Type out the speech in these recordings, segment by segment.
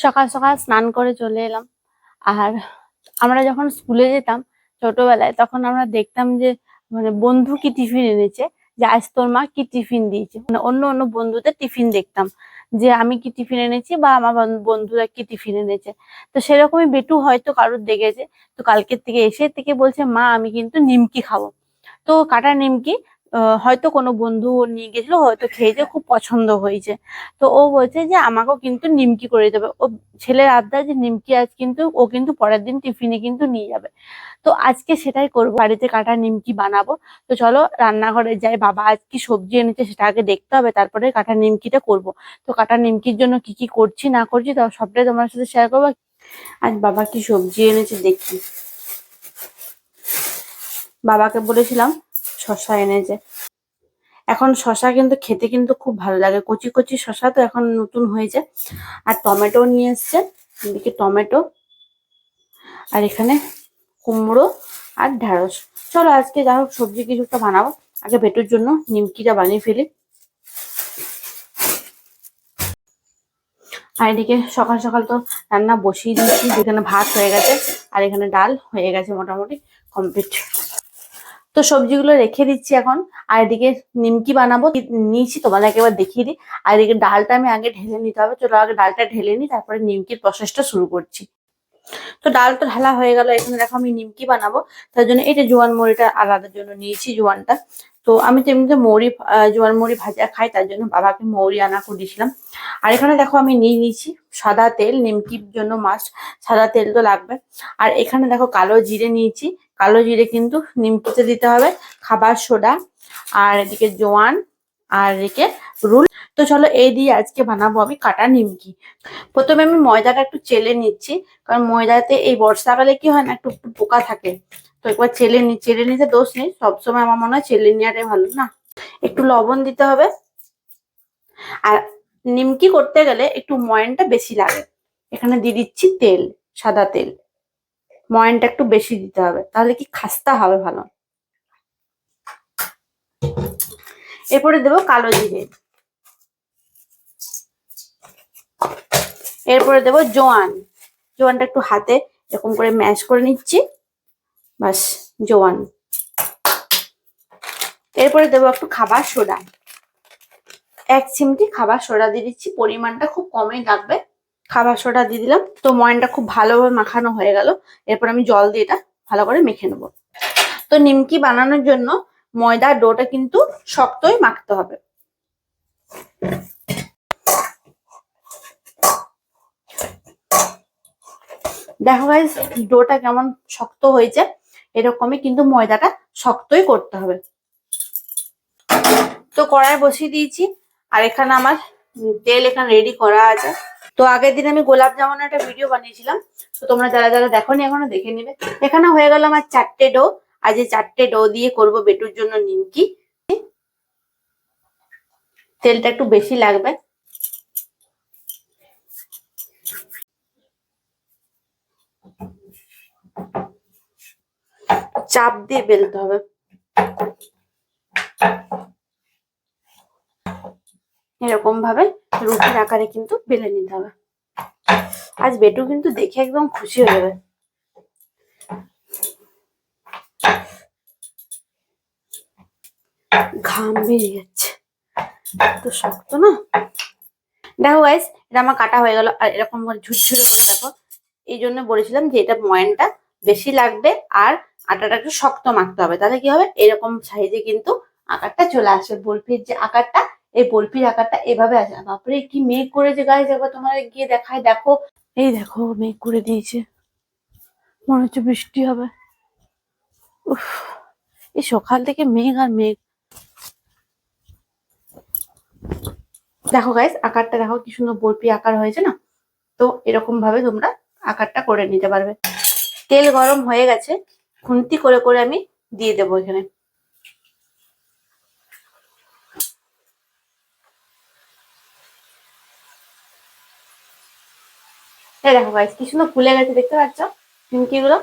সকাল সকাল স্নান করে চলে এলাম। আর আমরা যখন স্কুলে যেতাম ছোটবেলায়, তখন আমরা দেখতাম যে মানে বন্ধু কি টিফিন এনেছে, যে আজ তোর মা কি টিফিন দিয়েছে। মানে অন্য অন্য বন্ধুদের টিফিন দেখতাম যে আমি কি টিফিন এনেছি বা আমার বন্ধুরা কি টিফিন এনেছে। তো সেরকমই বেটু হয়তো কারোর দেখেছে। তো কালকের থেকে এসে থেকে বলছে, মা আমি কিন্তু নিমকি খাবো। তো কাটা নিমকি হয়তো কোনো বন্ধু ওর নিয়ে গেছিল, হয়তো খেয়েছে, খুব পছন্দ হয়েছে। তো ও বলছে যে আমাকেও কিন্তু নিমকি করে দেবে। ও ছেলের আবদার যে নিমকি আজ কিন্তু ও কিন্তু পরের দিন টিফিনে কিন্তু নিয়ে যাবে। তো আজকে সেটাই করবো, বাড়িতে কাটা নিমকি বানাবো। তো চলো রান্নাঘরে যাই, বাবা আজ কি সবজি এনেছে সেটা আগে দেখতে হবে, তারপরে কাটা নিমকিটা করব। তো কাটা নিমকির জন্য কি কি করছি না করছি তো সবটাই তোমার সাথে শেয়ার করবো। আজ বাবা কি সবজি এনেছে দেখি। বাবাকে বলেছিলাম শসা এনেছে। এখন শসা কিন্তু খেতে কিন্তু খুব ভালো লাগে, কচি কচি শসা তো এখন নতুন হয়েছে। আর টমেটো নিয়ে এসছে, এদিকে টমেটো, আর এখানে কুমড়ো আর ঢেঁড়স। চলো আজকে যা হোক সবজি কিছুটা বানাবো। আগে বেটুর জন্য নিমকিটা বানিয়ে ফেলি। আর এদিকে সকাল সকাল তো রান্না বসিয়ে দিয়েছি, যেখানে ভাত হয়ে গেছে আর এখানে ডাল হয়ে গেছে, মোটামুটি কমপ্লিট। তো সবজিগুলো রেখে দিচ্ছি এখন। আর এদিকে নিমকি বানাবো নিয়েছি, তোমাদেরকে এবার দেখিয়ে দিই। আর এদিকে ডালটা আমি আগে ঢেলে নিতে হবে, চলো আগে ডালটা ঢেলে নিই, তারপরে নিমকির প্রসেসটা শুরু করছি। তো ডাল তো ঢালা হয়ে গেল, এখানে দেখো আমি নিমকি বানাবো। তার জন্য এই যে জোয়ান মুড়িটা আলাদার জন্য নিয়েছি, জোয়ানটা। তো আমি তো এমনিতে মৌরি জোয়ান মুড়ি ভাজা খাই, তার জন্য বাবাকে মৌরি আনা করে দিয়েছিলাম। আর এখানে দেখো আমি নিয়ে নিয়েছি সাদা তেল, নিমকির জন্য মাস্ট সাদা তেল তো লাগবে। আর এখানে দেখো কালো জিরে নিয়েছি, কালো জিরে কিন্তু নিমকিতে দিতে হবে, খাবার সোডা, আর এদিকে জোয়ান, আর এদিকে রুল। তো চলো এই দিয়ে আজকে বানাবো আমি কাটা নিমকি। প্রথমে আমি ময়দাটা একটু চেলে নিচ্ছি, কারণ ময়দাতে এই বর্ষাকালে কি হয় না, একটু একটু পোকা থাকে। তো একবার চেলে নিতে দোষ নেই, সবসময় আমার মনে হয় চেলে নেওয়াটাই ভালো না। একটু লবণ দিতে হবে। আর নিমকি করতে গেলে একটু ময়ানটা বেশি লাগে। এখানে দিয়ে দিচ্ছি তেল, সাদা তেল। ময়ানটা একটু বেশি দিতে হবে, তাহলে কি খাস্তা হবে ভালো। এরপরে দেবো কালো জিরে, এরপরে দেবো জোয়ান। জোয়ানটা একটু হাতে এরকম করে ম্যাশ করে নিচ্ছি, বাস জোয়ান। এরপরে দেবো একটু খাবার সোডা, 1 চিমটি খাবার সোডা দিয়ে দিচ্ছি, পরিমাণটা খুব কমই লাগবে। খাবার সোডা দিয়ে দিলাম। তো ময়নটা খুব ভালোভাবে মাখানো হয়ে গেল। এরপর আমি জল দিয়ে এটা ভালো করে মেখে নেবো। তো নিমকি বানানোর জন্য ময়দার ডোটা কিন্তু শক্তই মাখতে হবে। দেখো গাইস ডোটা কেমন শক্ত হয়েছে, এরকমই কিন্তু ময়দাটা শক্তই করতে হবে। তো কড়াই বসিয়ে দিয়েছি, আর এখানে আমার তেল এখানে রেডি করা আছে। তো আগের দিন আমি গোলাপ জামুনের একটা ভিডিও বানিয়েছিলাম, তো তোমরা যারা যারা দেখোনি এখনো দেখে নিবে। এখানে হয়ে গেল আমার 4টে ডো। আজ এই 4টে ডো দিয়ে করব বেটুর জন্য নিমকি। তেলটা একটু বেশি লাগবে। চাপ দিয়ে বেলতে হবে, এরকম ভাবে রুটির আকারে কিন্তু বেলে নিতে হবে। আজ বেটু কিন্তু দেখে একদম খুশি হয়ে যাবে। ঘাম বেরিয়ে যাচ্ছে, তো শক্ত না। দেখো গাইস এটা আমার কাটা হয়ে গেল, আর এরকম ঝুরঝুরে করে দেখো। এই জন্য বলেছিলাম যে এটা ময়ানটা বেশি লাগবে, আর আটাটা একটু শক্ত মাখতে হবে, তাহলে কি হবে এরকম সাইজে কিন্তু আকারটা চলে আসবে। বরফির যে আকারটা, এই বরফির আকারটা এভাবে আসে। তারপরে কি মেঘ করেছে গাইস, একবার তোমার গিয়ে দেখায় দেখো। এই দেখো মেঘ করে দিয়েছে, মনে হচ্ছে বৃষ্টি হবে। উফ, এই সকাল থেকে মেঘ আর মেঘ। দেখো গাইস আকারটা দেখো কি সুন্দর বরফি আকার হয়েছে না। তো এরকম ভাবে তোমরা আকারটা করে নিতে পারবে। তেল গরম হয়ে গেছে, খুন্তি করে করে আমি দিয়ে দেবো এখানে। এই দেখো গাইস কি সুন্দর ফুলে গেছে, দেখতে পাচ্ছ নিমকি গুলো।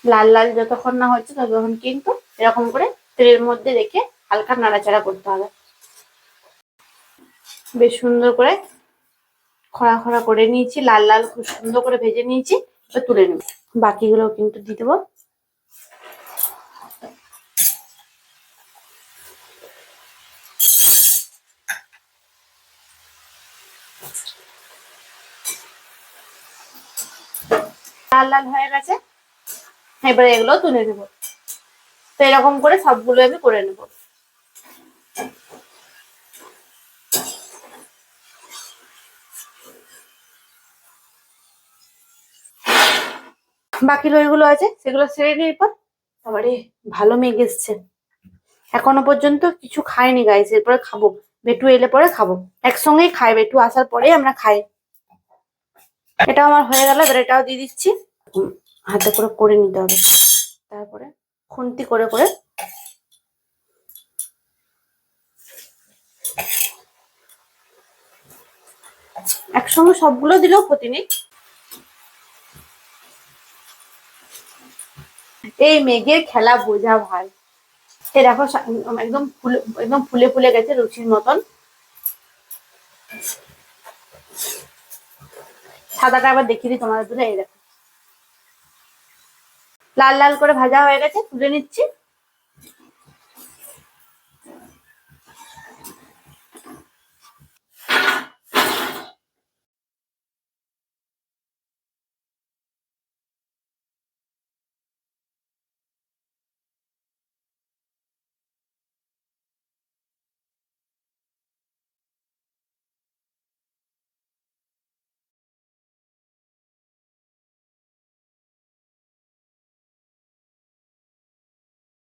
লাল লাল যতক্ষণ না হচ্ছে ততক্ষণ কিন্তু এরকম করে তেলের মধ্যে রেখে হালকা নাড়াচাড়া করতে হবে, বেশ সুন্দর করে খড়া খড়া করে নিয়েছি, লাল লাল খুব সুন্দর করে ভেজে নিয়েছি। এবার তুলে নেব, বাকিগুলো কিন্তু দিয়ে দেবো। লাল লাল হয়ে গেছে, এবারে এগুলো তুলে নেব। তো এরকম করে সবগুলো আমি করে নেব। বাকি রইগুলো আছে সেগুলো ছেড়ে নিয়ে পর আবারে ভালো মেঘ এসছে। এখনো পর্যন্ত কিছু খাইনি গাইস, এরপরে খাবো। বেটু এলে পরে খাবো, একসঙ্গেই খাই, বেটু আসার পরেই আমরা খাই। এটা আমার হয়ে গেল, এবার এটাও দিয়ে দিচ্ছি। হাতে করে করে নিতে হবে, তারপরে খুন্তি করে করে একসঙ্গে সবগুলো দিলেও ক্ষতি নেই। এই মেঘের খেলা বোঝা ভাই। এই দেখো একদম ফুলে একদম ফুলে ফুলে গেছে লুচির মতন। সাদাটা আবার দেখিয়ে দিই তোমাদের, এই দেখো লাল লাল করে ভাজা হয়ে গেছে, তুলে নিচ্ছি।